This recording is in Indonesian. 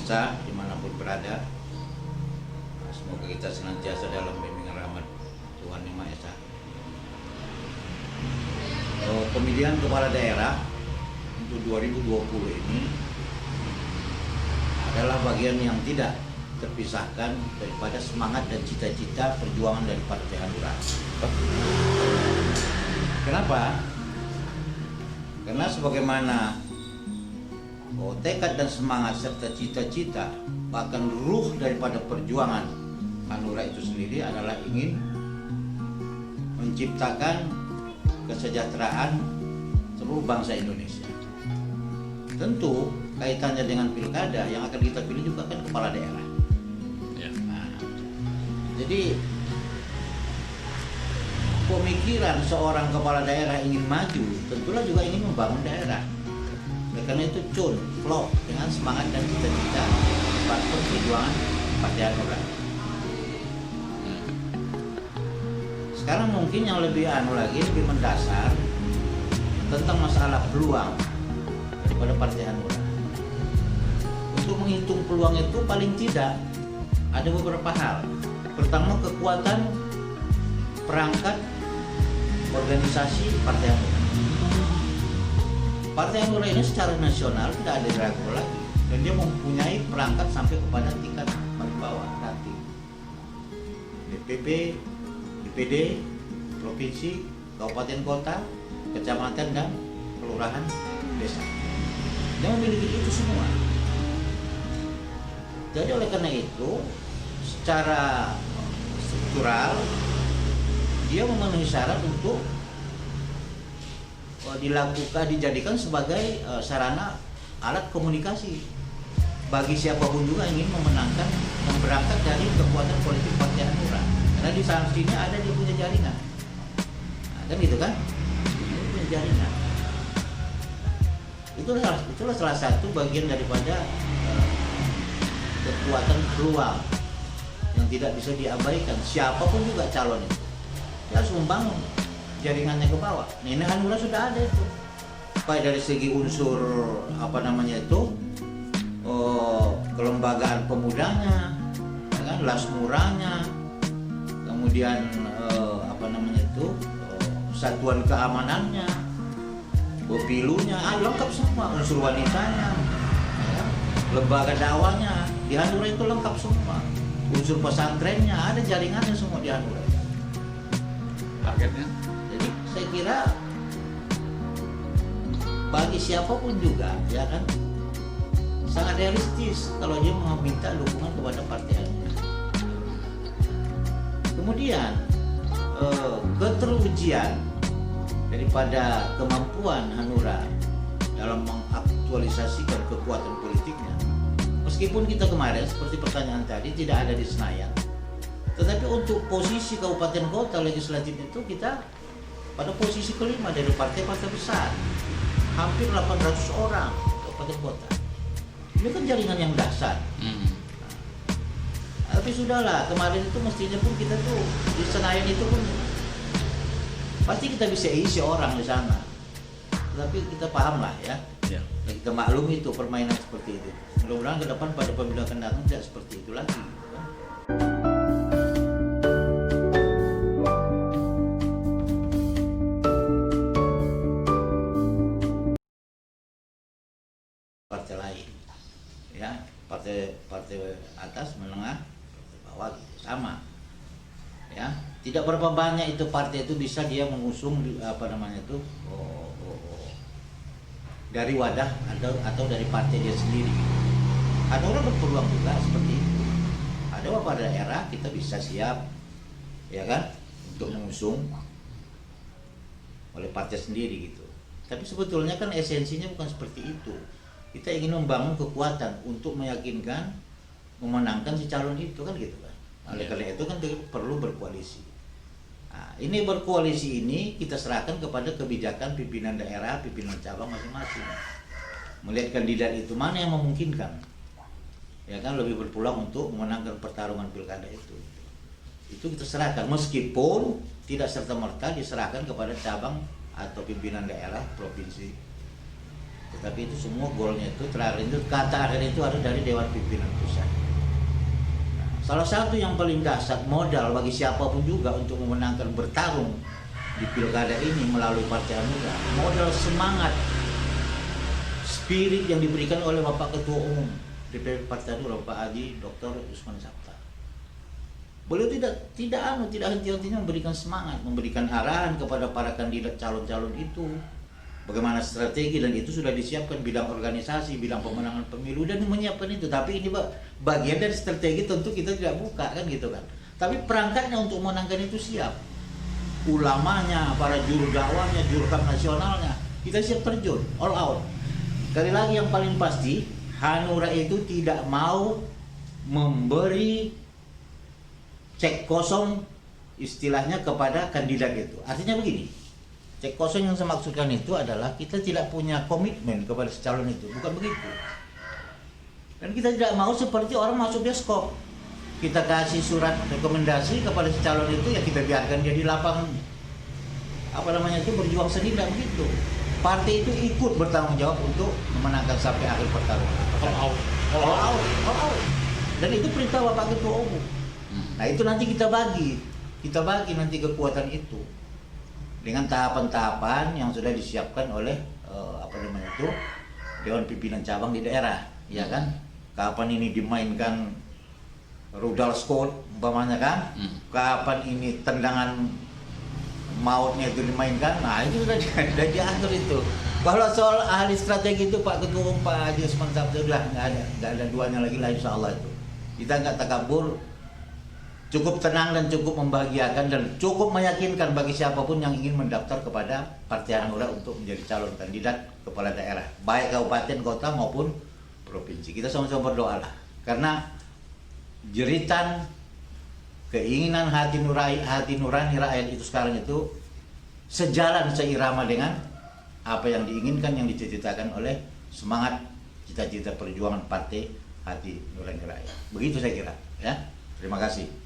pemirsa dimanapun berada, semoga kita senantiasa dalam bimbingan rahmat Tuhan Yang Maha Esa. Pemilihan kepala daerah untuk 2020 ini adalah bagian yang tidak terpisahkan daripada semangat dan cita-cita perjuangan dari Partai Hanura. Kenapa? Karena sebagaimana tekad dan semangat serta cita-cita, bahkan ruh daripada perjuangan Hanura itu sendiri adalah ingin menciptakan kesejahteraan seluruh bangsa Indonesia. Tentu kaitannya dengan pilkada yang akan kita pilih juga kan kepala daerah. Nah, jadi pemikiran seorang kepala daerah ingin maju tentulah juga ingin membangun daerah. Karena itu flow dengan semangat dan cita-cita perjuangan Partai Hanura. Sekarang mungkin yang lebih lebih mendasar tentang masalah peluang daripada Partai Hanura. Untuk menghitung peluang itu paling tidak ada beberapa hal. Pertama, kekuatan perangkat organisasi Partai Hanura. Partai Hanura ini secara nasional tidak ada diragukan lagi, dan dia mempunyai perangkat sampai kepada tingkat paling bawah nanti DPP, DPD, provinsi, kabupaten kota, kecamatan dan kelurahan desa. Dia memiliki itu semua. Jadi oleh karena itu, secara struktural dia memenuhi syarat untuk dijadikan sebagai sarana alat komunikasi bagi siapapun juga ingin memenangkan yang berangkat dari kekuatan politik Partai Hanura. Karena di sampingnya ada dia punya jaringan, kan gitu kan? Dia punya jaringan. Itulah salah satu bagian daripada kekuatan peluang yang tidak bisa diabaikan. Siapapun juga calon itu, dia harus membangun jaringannya ke bawah. Ini Hanura sudah ada itu, baik dari segi unsur kelembagaan pemudanya, kan, lasmuranya, kemudian satuan keamanannya, bepilunya, lengkap semua, unsur wanitanya, ya, lembaga dakwahnya di Hanura itu lengkap semua, unsur pesantrennya ada, jaringannya semua di Hanura. Targetnya? Saya kira bagi siapapun juga, ya kan, sangat realistis kalau dia meminta dukungan kepada Partai Hanura. Kemudian keterujian daripada kemampuan Hanura dalam mengaktualisasikan kekuatan politiknya, meskipun kita kemarin seperti pertanyaan tadi tidak ada di Senayan, tetapi untuk posisi kabupaten kota legislatif itu kita pada posisi kelima dari partai-partai besar, hampir 800 orang kabupaten kota. Ini kan jaringan yang dahsyat. Tapi sudahlah, kemarin itu mestinya pun kita tuh di Senayan itu pun pasti kita bisa isi orang di sana. Tapi kita paham lah ya. Dan kita maklum itu permainan seperti itu. Mudah-mudahan ke depan pada pemilu akan datang tidak seperti itu lagi. Partai lain, ya, partai atas, menengah, partai bawah gitu, sama, ya. Tidak berapa banyak itu partai itu bisa dia mengusung dari wadah atau dari partai dia sendiri. Ada orang berpeluang juga seperti itu. Ada beberapa daerah kita bisa siap, ya kan, untuk mengusung oleh partai sendiri gitu. Tapi sebetulnya kan esensinya bukan seperti itu. Kita ingin membangun kekuatan untuk meyakinkan, memenangkan si calon itu kan gitu kan. Oleh karena itu kan perlu berkoalisi. Nah, ini berkoalisi ini kita serahkan kepada kebijakan pimpinan daerah, pimpinan cabang masing-masing. Melihat kandidat itu mana yang memungkinkan, ya kan, lebih berpeluang untuk memenangkan pertarungan pilkada itu. Itu kita serahkan, meskipun tidak serta-merta diserahkan kepada cabang atau pimpinan daerah provinsi Tetapi itu semua golnya itu terakhir itu kata akhir itu harus dari Dewan Pimpinan Pusat. Nah, salah satu yang paling dasar modal bagi siapapun juga untuk memenangkan bertarung di pilkada ini melalui Partai Hanura, modal semangat, spirit yang diberikan oleh Bapak Ketua Umum DPP Partai Hanura, Bapak Haji Dr. Usman Sabta. Beliau tidak henti-hentinya memberikan semangat, memberikan arahan kepada para kandidat calon-calon itu. Bagaimana strategi, dan itu sudah disiapkan bidang organisasi, bidang pemenangan pemilu, dan menyiapkan itu. Tapi ini bagian dari strategi, tentu kita tidak buka kan gitu kan. Tapi perangkatnya untuk memenangkan itu siap. Ulamanya, para juru dakwahnya, juru kam nasionalnya, kita siap terjun, all out. Sekali lagi yang paling pasti, Hanura itu tidak mau memberi cek kosong istilahnya kepada kandidat itu. Artinya begini, cek kosong yang saya maksudkan itu adalah kita tidak punya komitmen kepada si calon itu, bukan begitu. Dan kita tidak mau seperti orang masuk bioskop, kita kasih surat rekomendasi kepada si calon itu, ya kita biarkan dia di lapangan berjuang sendiri, dan begitu. Partai itu ikut bertanggung jawab untuk memenangkan sampai akhir pertarungan. All out. Dan itu perintah Bapak Ketua Umum. Nah itu nanti kita bagi nanti kekuatan itu dengan tahapan-tahapan yang sudah disiapkan oleh Dewan Pimpinan Cabang di daerah, ya kan? Kapan ini dimainkan rudal skot, umpamanya kan? Kapan ini tendangan mautnya itu dimainkan? Nah itu sudah diatur itu. Kalau soal ahli strategi itu Pak Ketua Umum Pak Haji Usman Sabta sudah nggak ada duanya lagi lah, insya Allah itu. Kita nggak takabur. Cukup tenang dan cukup membahagiakan dan cukup meyakinkan bagi siapapun yang ingin mendaftar kepada Partai Hanura untuk menjadi calon kandidat kepala daerah, baik kabupaten, kota maupun provinsi. Kita sama-sama berdoa lah, karena jeritan keinginan hati nurani rakyat itu sekarang itu sejalan, seirama dengan apa yang diinginkan, yang dicita-citakan oleh semangat cita-cita perjuangan partai hati nurani rakyat. Begitu saya kira, ya. Terima kasih.